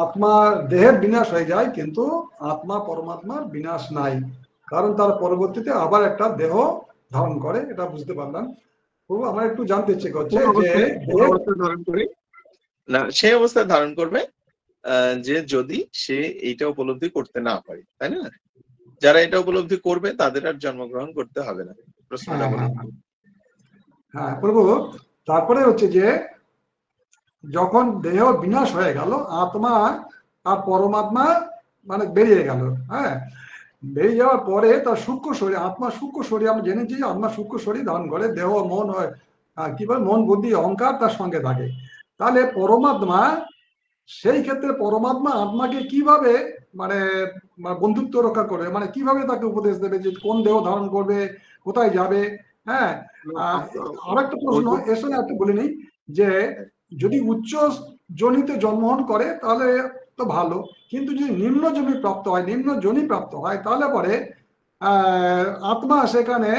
আত্মা দেহের বিনাশ হয়ে যায় কিন্তু আত্মা পরমাত্মার বিনাশ নাই, কারণ তার পরবর্তীতে আবার একটা দেহ ধারণ করে, এটা বুঝতে পারলাম। আমার একটু জানতে ইচ্ছে করছে যে ধারণ করে না, সেই অবস্থায় ধারণ করবে যে যদি সে এইটা উপলব্ধি করতে না পারে, তাই না? যারা এটা উপলব্ধি করবে তাদের আর জন্মগ্রহণ করতে হবে না। প্রশ্নটা বলুন। হ্যাঁ প্রভু, তারপরে হচ্ছে যে যখন দেহ বিনাশ হয়ে গেল, আত্মা আর পরমাত্মা মানে বেরিয়ে গেল। হ্যাঁ, বেরিয়ে যাওয়ার পরে তার সূক্ষ্ম শরীর, আত্মা সূক্ষ্ম শরীর, আমরা জেনেছি যে আত্মা সূক্ষ্ম শরীর ধারণ করে, দেহ মন হয় কি বলে মন বুদ্ধি অহংকার তার সঙ্গে থাকে। তাহলে পরমাত্মা সেই ক্ষেত্রে পরমাত্মা আত্মাকে কিভাবে মানে বন্ধুত্ব রক্ষা করবে, মানে কিভাবে তাকে উপদেশ দেবে যে কোন দেহ ধারণ করবে, কোথায় যাবে? হ্যাঁ, আরেকটা প্রশ্ন এর সঙ্গে একটা বলে নিই যে যদি উচ্চ জনিতে জন্মগ্রহণ করে তাহলে তো ভালো, কিন্তু যদি নিম্ন জনি প্রাপ্ত হয়, নিম্ন জনি প্রাপ্ত হয়, তাহলে পরে আত্মা সেখানে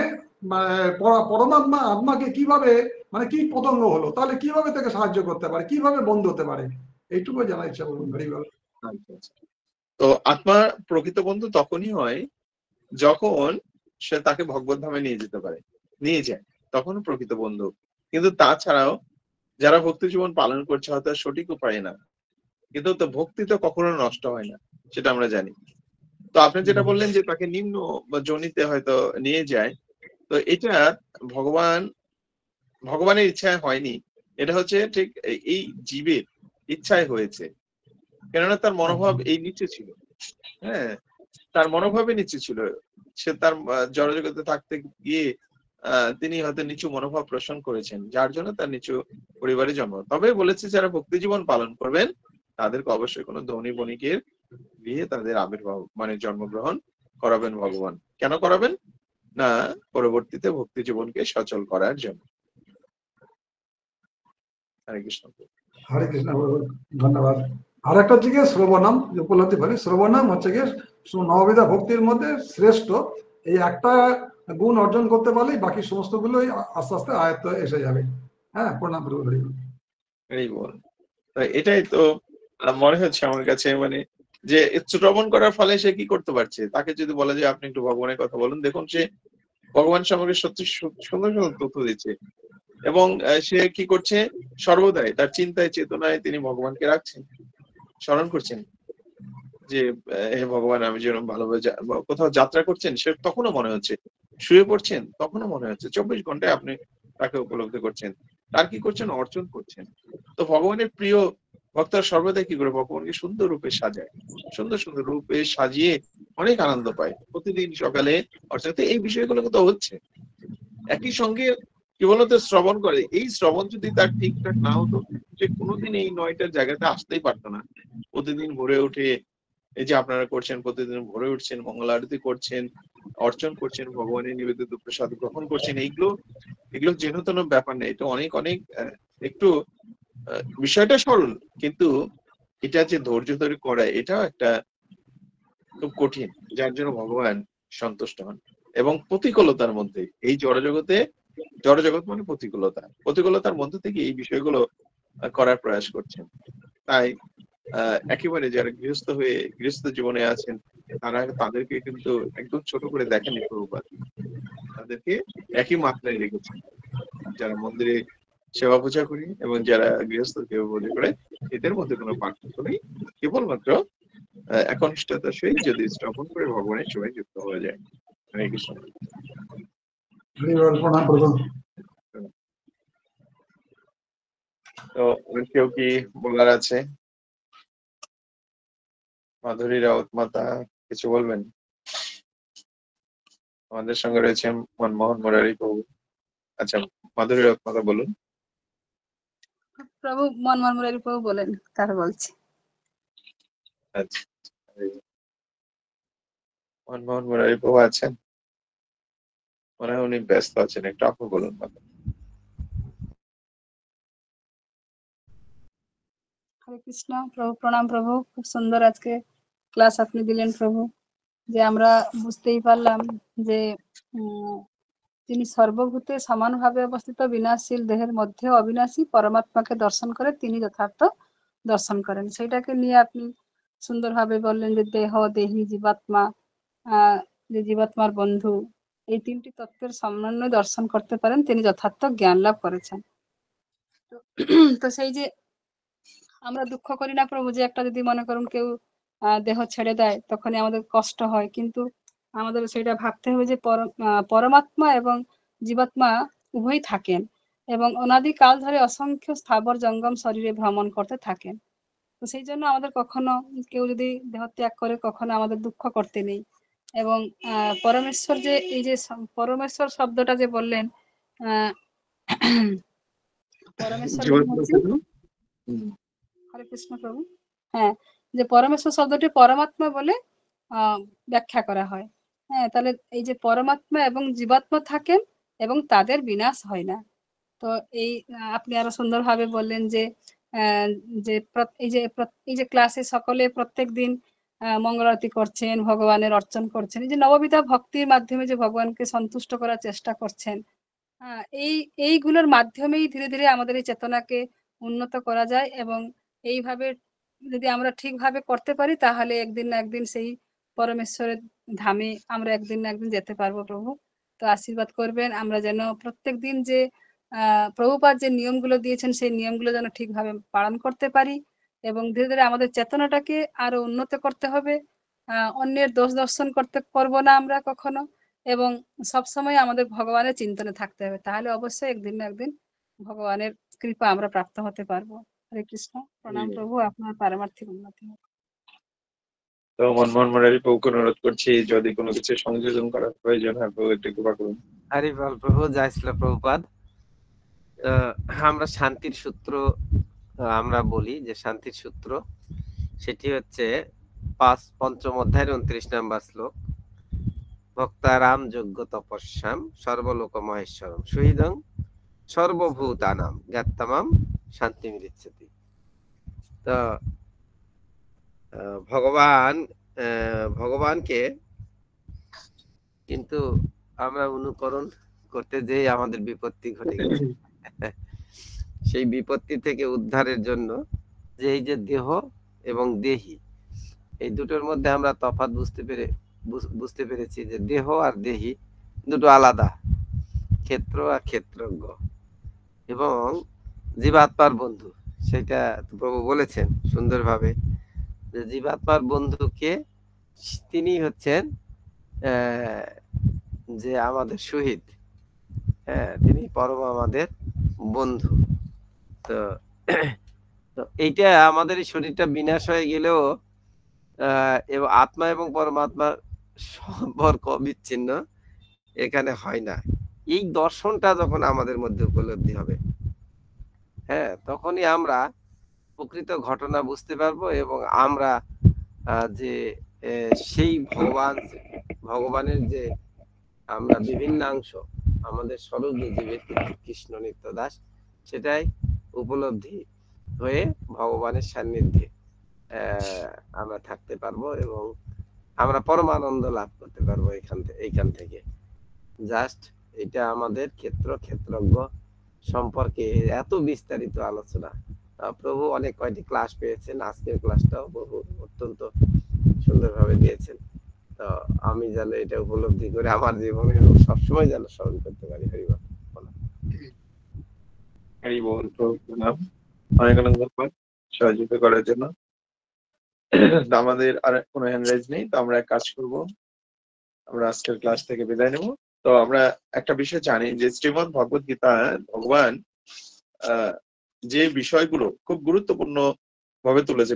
পরমাত্মা আত্মাকে কিভাবে মানে কি পতঙ্গ হলো, তাহলে কিভাবে তাকে সাহায্য করতে পারে, কিভাবে বন্ধু হতে পারে, এইটুকু জানার ইচ্ছা করুন। Very well. তো আত্মা প্রকৃত বন্ধু তখনই হয় যখন সে তাকে ভগবত ধামে নিয়ে যেতে পারে, নিয়ে যায়, তখন প্রকৃত বন্ধু। কিন্তু তাছাড়াও যারা ভক্তি জীবন পালন করছে হয়তো সঠিক উপায় না, কিন্তু তো ভক্তি তো কখনো নষ্ট হয় না, সেটা আমরা জানি। তো আপনি যেটা বললেন যে তাকে নিম্ন বা জনিতে হয়তো নিয়ে যায়, তো এটা ভগবানের ইচ্ছায় হয়নি, এটা হচ্ছে ঠিক এই জীবের ইচ্ছায় হয়েছে। কেননা তার মনোভাব এই নিচে ছিল। হ্যাঁ, তার মনোভাবে নিচে ছিল। সে তার জড়জগতে থাকতে গিয়ে তিনি হয়তো নিচু মনোভাব পোষণ করেছেন, যার জন্য তার নিচু পরিবারে জন্ম। তবে বলেছে যারা ভক্তি জীবন পালন করবেন তাদেরকে অবশ্যই কোনো ধনী বণিকের গৃহে তাদের আবির্ভাব মানে জন্মগ্রহণ করাবেন ভগবান। কেন করাবেন না? পরবর্তীতে ভক্তি জীবনকে সচল করার জন্য। হরে কৃষ্ণ। হরে কৃষ্ণ, ধন্যবাদ। আর একটা হচ্ছে গিয়ে শ্রবণম, উপলব্ধি করি শ্রবণম হচ্ছে গিয়ে নববিধা ভক্তির মধ্যে শ্রেষ্ঠ। এই একটা গুণ অর্জন করতে পারলেই বাকি সমস্ত গুলোই আস্তে আস্তে আয়ত্ত এসে যাবে। হ্যাঁ, প্রণাম প্রভু। এই বল, এটাই তো মনে হচ্ছে আমার কাছে, মানে যে শ্রবণ করার ফলে সে কি করতে পারছে। তাকে যদি বলা যায় আপনি একটু ভগবানের কথা বলুন, দেখুন সে ভগবান সম্পর্কে সত্যি সুন্দর সুন্দর তথ্য দিচ্ছে। এবং সে কি করছে, সর্বদাই তার চিন্তায় চেতনায় তিনি ভগবানকে রাখছেন, স্মরণ করছেন যে হে ভগবান আমি যেন ভালোভাবে কোথাও যাত্রা করছেন, সে তখনও মনে হচ্ছে, শুয়ে পড়ছেন তখনও মনে হচ্ছে, 24 ঘন্টায় আপনি তাকে উপলব্ধি করছেন। তার কি করছেন, অর্জন করছেন। তো ভগবানের প্রিয় ভক্তরা সর্বদাই কি করে, ভগবানকে সুন্দর রূপে সাজায়, সুন্দর সুন্দর রূপে সাজিয়ে অনেক আনন্দ পায় প্রতিদিন সকালে অর্থাৎ। এই বিষয়গুলো তো হচ্ছে একই সঙ্গে কি বলতো শ্রবণ করে। এই শ্রবণ যদি তার ঠিকঠাক না হতো, সে কোনোদিন এই 9টার জায়গাতে আসতেই পারতো না। প্রতিদিন ভোরে উঠে এই যে আপনারা করছেন, প্রতিদিন ভোরে উঠছেন, মঙ্গল আরতি করছেন, অর্চন করছেন, ভগবানের নিবেদিত প্রসাদ গ্রহণ করছেন, এগুলো যেন তেন ব্যাপার নেই। এটা অনেক অনেক একটু বিষয়টা সরল, কিন্তু এটা যে ধৈর্য ধরে করা এটাও একটা খুব কঠিন, যার জন্য ভগবান সন্তুষ্ট হন। এবং প্রতিকূলতার মধ্যে এই জড়জগৎ মানে প্রতিকূলতার মধ্যে থেকে এই বিষয়গুলো করার প্রয়াস করছেন। তাই একেবারে যারা গৃহস্থ জীবনে আছেন তাদেরকে কিন্তু একদম ছোট করে দেখেন প্রভুপাদ, তাদেরকে একই মাত্রায় রেখেছেন। যারা মন্দিরে সেবা পূজা করি এবং যারা গৃহস্থ সেবা পূজা করে, এদের মধ্যে কোনো পার্থক্য নেই। কেবলমাত্র একনিষ্ঠতার সহিত যদি স্থাপন করে ভগবানের সেবায় যুক্ত হয়ে যায়। হরে কৃষ্ণ। প্রণাম প্রভু। তো কেউ কি বলার আছে? মাধুরী রাউত মাতা কিছু বলবেন? আমাদের সঙ্গে রয়েছে মনমোহন মুরারি প্রভু। আচ্ছা, মাধুরী রাউত মাতা বলুন। প্রভু মনমোহন মুরারি প্রভু বলেন, তার বলছি। আচ্ছা, মনমোহন মুরারি প্রভু আছেন? মনে হয় উনি ব্যস্ত আছেন, একটু আপনি বলুন। হরে কৃষ্ণ প্রভু, প্রণাম প্রভু। খুব সুন্দর আজকে ক্লাস আপনি দিলেন প্রভু, যে আমরা বুঝতেই পারলাম যে তিনি সর্বভূতে সমানভাবে অবস্থিত বিনাশশীল দেহের মধ্যে অবিনাশী পরমাত্মাকে দর্শন করে তিনি যথার্থ দর্শন করেন। সেইটাকে নিয়ে আপনি সুন্দরভাবে বললেন যে দেহ, দেহী, জীবাত্মা, যে জীবাত্মার বন্ধু, এই তিনটি তত্ত্বের সমন্বয় দর্শন করতে পারেন তিনি যথার্থ জ্ঞান লাভ করেছেন। তো সেই যে আমরা দুঃখ করি না প্রভু, যে একটা যদি মনে করুন কেউ দেহ ছেড়ে দেয় তখনই আমাদের কষ্ট হয়, কিন্তু আমাদের সেটা ভাবতে হবে যে পরমাত্মা এবং জীবাত্মা উভয়ই থাকেন এবং অনাদিকাল ধরে অসংখ্য স্থাবর জঙ্গম শরীরে ভ্রমণ করতে থাকেন। তো সেই জন্য আমাদের কখনো কেউ যদি দেহ ত্যাগ করে কখনো আমাদের দুঃখ করতে নেই। এবং পরমেশ্বর যে এই যে পরমেশ্বর শব্দটা যে বললেন, পরমেশ্বর হরে কৃষ্ণ প্রভু। হ্যাঁ, যে পরমেশ্বর শব্দটি পরমাত্মা বলে ব্যাখ্যা করা হয়। হ্যাঁ, তাহলে এই যে পরমাত্মা এবং জীবাত্মা থাকেন এবং তাদের বিনাশ হয় না। তো এই আপনি আরো সুন্দরভাবে বললেন যে আহ, যে এই যে ক্লাসে সকলে প্রত্যেক দিন মঙ্গল আরতি করছেন, ভগবানের অর্চন করছেন, এই যে নববিধা ভক্তির মাধ্যমে যে ভগবানকে সন্তুষ্ট করার চেষ্টা করছেন, এইগুলোর মাধ্যমেই ধীরে ধীরে আমাদের এই চেতনাকে উন্নত করা যায়। এবং এইভাবে যদি আমরা ঠিকভাবে করতে পারি তাহলে একদিন না একদিন সেই পরমেশ্বরের ধামে আমরা একদিন না একদিন যেতে পারবো প্রভু। তো আশীর্বাদ করবেন আমরা যেন প্রত্যেক দিন যে প্রভুপাদ যে নিয়মগুলো দিয়েছেন সেই নিয়মগুলো যেন ঠিকভাবে পালন করতে পারি, এবং ধীরে ধীরে আমাদের চেতনাটাকে আরো উন্নত করতে হবে। অন্যের দোষ দর্শন করবো না আমরা কখনো, এবং সবসময় আমাদের ভগবানের চিন্তনে থাকতে হবে, তাহলে অবশ্যই একদিন না একদিন ভগবানের কৃপা আমরা প্রাপ্ত হতে পারবো। হরে কৃষ্ণ। প্রণাম প্রভু, আপনার পারমার্থিক উন্নতি হোক। তো মনমোহন মুরারি প্রভুকে অনুরোধ করছি যদি কোনো কিছু সংযোজন করার প্রয়োজন হয় প্রভু একটু কৃপা করুন। হরি বল প্রভু, জয় শ্রী প্রভুপাদ। আমরা শান্তির সূত্র আমরা বলি যে শান্তির সূত্র সেটি হচ্ছে পঞ্চম অধ্যায়ের 29 নম্বর শ্লোক, ভক্তারাম যোগ্য তপস্যাম সর্বলোক মহেশ্বরম শহীদং সর্বভূতানাম জ্ঞাত্তামাম শান্তি মিলিচ্ছতি। তো ভগবানকে কিন্তু আমরা অনুকরণ করতে যেয়ে আমাদের বিপত্তি ঘটে গেছে। সেই বিপত্তি থেকে উদ্ধারের জন্য যে এই যে দেহ এবং দেহি, এই দুটোর মধ্যে আমরা তফাৎ বুঝতে পেরেছি যে দেহ আর দেহি দুটো আলাদা, ক্ষেত্র আর ক্ষেত্রজ্ঞ, এবং জীবাত্মার বন্ধু সেটা প্রভু বলেছেন সুন্দরভাবে যে জীবাত্মার বন্ধুকে তিনি হচ্ছেন যে আমাদের শহীদ, হ্যাঁ তিনি পরম আমাদের বন্ধু। তো এইটা আমাদের এই শরীরটা বিনাশ হয়ে গেলেও এবং আত্মা এবং পরমাত্মার সম্পর্ক বিচ্ছিন্ন এখানে হয় না। এই দর্শনটা যখন আমাদের মধ্যে উপলব্ধি হবে, হ্যাঁ তখনই আমরা প্রকৃত ঘটনা বুঝতে পারবো, এবং আমরা যে সেই ভগবানের যে আমরা বিভিন্নাংশ আমাদের স্বরূপ যে জীবের কৃষ্ণ নিত্য দাস, সেটাই উপলব্ধি হয়ে ভগবানের সান্নিধ্যে আমরা থাকতে পারবো এবং আমরা পরমানন্দ লাভ করতে পারবো এইখান থেকে। জাস্ট এটা আমাদের ক্ষেত্রজ্ঞ সম্পর্কে এত বিস্তারিত আলোচনা। প্রভু অনেক কয়টি ক্লাস পেয়েছেন, আজকের ক্লাসটাও প্রভু অত্যন্ত সুন্দরভাবে দিয়েছেন। তো আমি যেন এটা উপলব্ধি করে আমার জীবনে সবসময় যেন স্মরণ করতে পারি। হরিবল। হরিবল প্রভু প্রণাম, অনেক অনেক ধন্যবাদ সহযোগিতা করার জন্য। আমাদের আর কোনো হ্যান্ড রাইজ নেই, তো আমরা এক কাজ করব, আমরা আজকের ক্লাস থেকে বিদায় নেব। তো আমরা একটা বিষয় জানি যে শ্রীমদ ভগবত গীতা ভগবান যে বিষয়গুলো খুব গুরুত্বপূর্ণ ভাবে তুলেছে,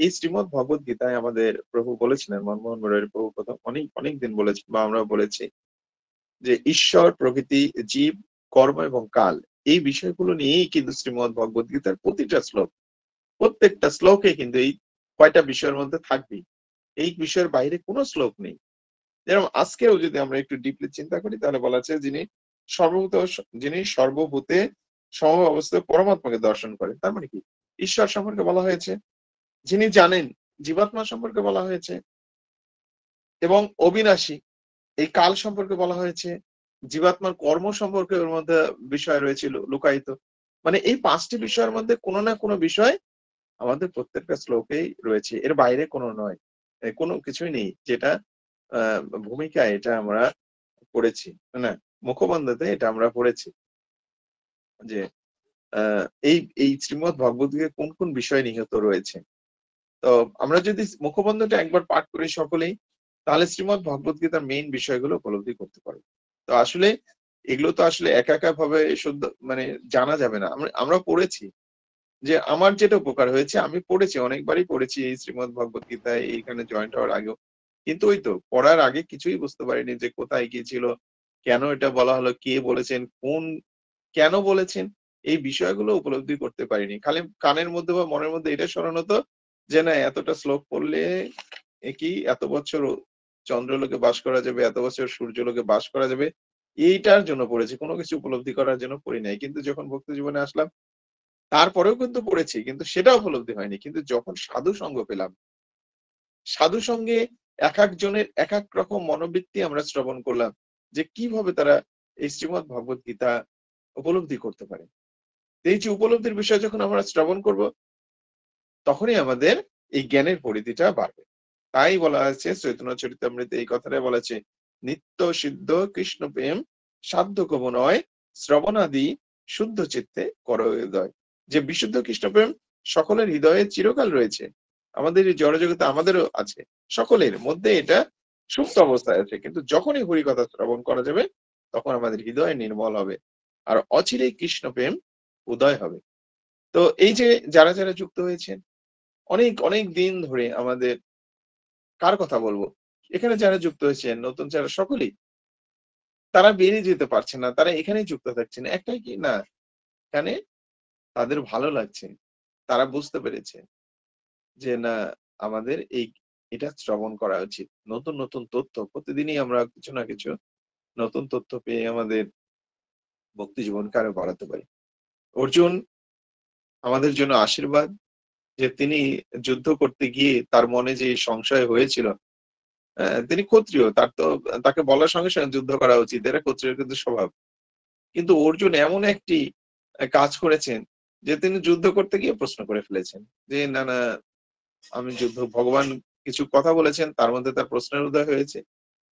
এই শ্রীমদ ভগবত গীতায় আমাদের প্রভু বলেছিলেন, মনমোহন মুরারি প্রভু কথা অনেক দিন বলেছেন বা আমরা বলেছি যে ঈশ্বর, প্রকৃতি, জীব, কর্ম এবং কাল, এই বিষয়গুলো নিয়েই কিন্তু শ্রীমদ ভগবত গীতার প্রত্যেকটা শ্লোকে কিন্তু এই কয়টা বিষয়ের মধ্যে থাকবে, এই বিষয়ের বাইরে কোনো শ্লোক নেই। যেরকম আজকেও যদি আমরা একটু ডিপলি চিন্তা করি তাহলে বলা আছে যিনি সর্বভূতে সম অবস্থায় পরমাত্মাকে দর্শন করেন, তার মানে কি ঈশ্বর সম্পর্কে বলা হয়েছে, যিনি জানেন জীবাত্মা সম্পর্কে বলা হয়েছে, এবং অবিনাশী এই কাল সম্পর্কে বলা হয়েছে, জীবাত্মার কর্ম সম্পর্কে ওর মধ্যে বিষয় রয়েছিল লুকায়িত। মানে এই 5টি বিষয়ের মধ্যে কোনো না কোনো বিষয় আমাদের প্রত্যেকটা শ্লোকেই রয়েছে, এর বাইরে কোনো নয়, কোনো কিছুই নেই যেটা ভূমিকায় এটা আমরা পড়েছি না, মুখবন্ধতে এটা আমরা পড়েছি যে এই শ্রীমদ ভগবত গীতায় কোন কোন বিষয় নিহিত রয়েছে। তো আমরা যদি মুখবন্ধটা একবার পাঠ করি সকলেই, তাহলে শ্রীমদ ভগবত গীতার মেইন বিষয়গুলো উপলব্ধি করতে পারবো। তো আসলে এগুলো তো আসলে একা ভাবে শুদ্ধ মানে জানা যাবে না। আমরা পড়েছি, যে আমার যেটা উপকার হয়েছে, আমি পড়েছি, অনেকবারই পড়েছি এই শ্রীমদ ভগবত গীতায় এইখানে জয়েন্ট হওয়ার আগেও, কিন্তু ওই তো পড়ার আগে কিছুই বুঝতে পারিনি যে কোথায় কি ছিল, কেন এটা বলা হলো, কে বলেছেন, কেন বলেছেন, এই বিষয়গুলো উপলব্ধি করতে পারিনি। খালি কানের মধ্যে বা মনের মধ্যে এটা স্মরণ হতো যে না এতটা শ্লোক পড়লে কি এত বছর চন্দ্রলোকে বাস করা যাবে, এত বছর সূর্যলোকে বাস করা যাবে, এইটার জন্য পড়েছি, কোনো কিছু উপলব্ধি করার জন্য পড়ি নাই। কিন্তু যখন ভক্তি জীবনে আসলাম তারপরেও কিন্তু পড়েছি, কিন্তু সেটা উপলব্ধি হয়নি। কিন্তু যখন সাধু সঙ্গ পেলাম, সাধু সঙ্গে এক একজনের এক এক রকম মনোবৃত্তি আমরা শ্রবণ করলাম, যে কিভাবে তারা এই শ্রীমদ্ ভগবত গীতা উপলব্ধি করতে পারে। এই যে উপলব্ধির বিষয় যখন আমরা শ্রবণ করব, তখনই আমাদের এই জ্ঞানের পরিধিটা বাড়বে। তাই বলা আছে চৈতন্য চরিতামৃতে, এই কথাটাই বলা আছে, নিত্য সিদ্ধ কৃষ্ণ প্রেম সাধ্য কব নয়, শ্রবণাদি শুদ্ধ চিত্তে কর হৃদয়। যে বিশুদ্ধ কৃষ্ণ প্রেম সকলের হৃদয়ে চিরকাল রয়েছে, আমাদের এই জড়জগতে আমাদেরও আছে, সকলের মধ্যে এটা সুপ্ত অবস্থায় আছে। কিন্তু যখনই হরি কথা শ্রবণ করা যাবে, তখন আমাদের হৃদয় নির্মল হবে, আর অচিরেই কৃষ্ণ প্রেম উদয় হবে। তো এই যে যারা যারা যুক্ত হয়েছেন অনেক অনেক দিন ধরে, আমাদের কার কথা বলবো, এখানে যারা যুক্ত হয়েছেন নতুন যারা, সকলেই তারা বেরিয়ে যেতে পারছে না, তারা এখানেই যুক্ত থাকছেন। একটাই কি না, এখানে তাদের ভালো লাগছে, তারা বুঝতে পেরেছে যে না আমাদের এটা শ্রবণ করা উচিত। নতুন নতুন তথ্য প্রতিদিনই আমরা কিছু না কিছু নতুন তথ্য পেয়ে আমাদের ভক্তি জীবনকে আরো বাড়াতে পারি। অর্জুন আমাদের জন্য আশীর্বাদ, যে তিনি যুদ্ধ করতে গিয়ে তার মনে যে সংশয় হয়েছিল, তিনি ক্ষত্রিয়, তাকে বলার সঙ্গে সঙ্গে যুদ্ধ করা উচিত, এটা ক্ষত্রিয়ের কিন্তু স্বভাব। কিন্তু অর্জুন এমন একটি কাজ করেছেন যে তিনি যুদ্ধ করতে গিয়ে প্রশ্ন করে ফেলেছেন যে না না আমি ভগবান কিছু কথা বলেছেন, তার মধ্যে তার প্রশ্নের উদয় হয়েছে।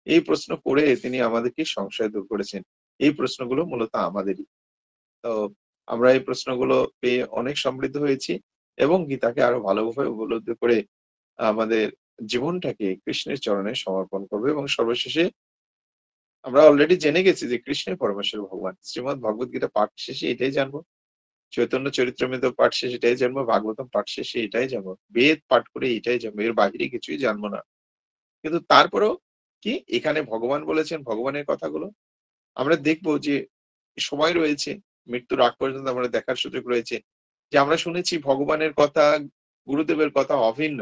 এই প্রশ্ন করে তিনি আমাদেরকে সংশয় দূর করেছেন। এই প্রশ্নগুলো মূলত আমাদেরই। তো আমরা এই প্রশ্নগুলো পেয়ে অনেক সমৃদ্ধ হয়েছি এবং গীতাকে আরো ভালোভাবে উপলব্ধি করে আমাদের জীবনটাকে কৃষ্ণের চরণে সমর্পণ করবো। এবং সর্বশেষে আমরা অলরেডি জেনে গেছি যে কৃষ্ণই পরমেশ্বর ভগবান। শ্রীমদ্ ভগবত গীতা পাঠ শেষে এটাই জানবো, চৈতন্য চরিতামৃত পাঠ শেষে এটাই জানবো, ভাগবতম পাঠ শেষে এটাই জানবো, বেদ পাঠ করে এটাই জানবো, এর বাহিরে কিছুই জানবো না। কিন্তু তারপরেও কি এখানে ভগবান বলেছেন, ভগবানের কথাগুলো আমরা দেখবো যে সময় রয়েছে, মৃত্যুর আগ পর্যন্ত আমরা দেখার সুযোগ রয়েছে, যে আমরা শুনেছি ভগবানের কথা, গুরুদেবের কথা অভিন্ন।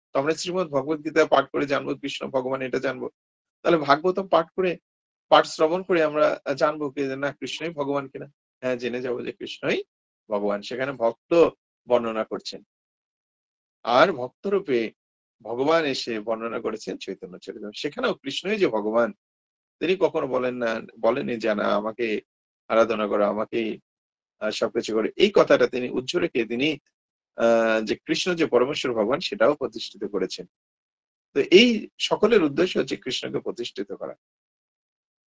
তো আমরা শ্রীমদ্ ভগবত গীতা পাঠ করে জানবো কৃষ্ণ ভগবান, এটা জানবো। তাহলে ভাগবতম পাঠ শ্রবণ করে আমরা জানবো কি না কৃষ্ণই ভগবান কিনা। হ্যাঁ, জেনে যাবো যে কৃষ্ণই ভগবান। সেখানে ভক্ত বর্ণনা করছেন, আর ভক্তরূপে ভগবান এসে বর্ণনা করেছেন চৈতন্য চরিতামৃত। সেখানেও কৃষ্ণই যে ভগবান, তিনি কখনো বলেনি যে না আমাকে আরাধনা করো, আমাকে সবকিছু করে। এই কথাটা তিনি উজ্জ্বল রেখে তিনি যে কৃষ্ণ যে পরমেশ্বর ভগবান সেটাও প্রতিষ্ঠিত করেছেন। তো এই সকলের উদ্দেশ্য হচ্ছে কৃষ্ণকে প্রতিষ্ঠিত করা।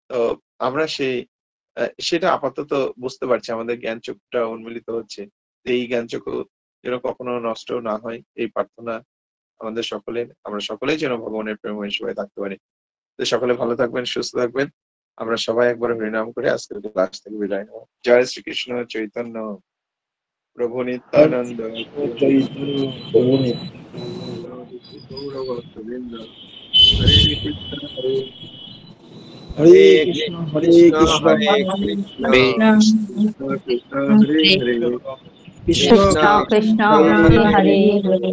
তো আমরা সেটা আপাতত বুঝতে পারছি, আমাদের জ্ঞান চক্ষুটা উন্মিলিত হচ্ছে। এই জ্ঞান চক্ষু যেন কখনো নষ্ট না হয়, এই প্রার্থনা আমাদের সকলের। আমরা সকলেই যেন ভগবানের প্রেমময় সেবায় থাকতে পারি। তো সকলে ভালো থাকবেন, সুস্থ থাকবেন। আমরা সবাই একবার হরিনাম করে আজকের ক্লাস থেকে বিদায় নেব। জয় শ্রীকৃষ্ণ চৈতন্য প্রভু নিত্যানন্দ, গৌরভক্তবৃন্দ, হরে কৃষ্ণ হরে কৃষ্ণ হরে কৃষ্ণ হরে কৃষ্ণ কৃষ্ণ কৃষ্ণ হরে হরে, কৃষ্ণ কৃষ্ণ কৃষ্ণ হরে হরে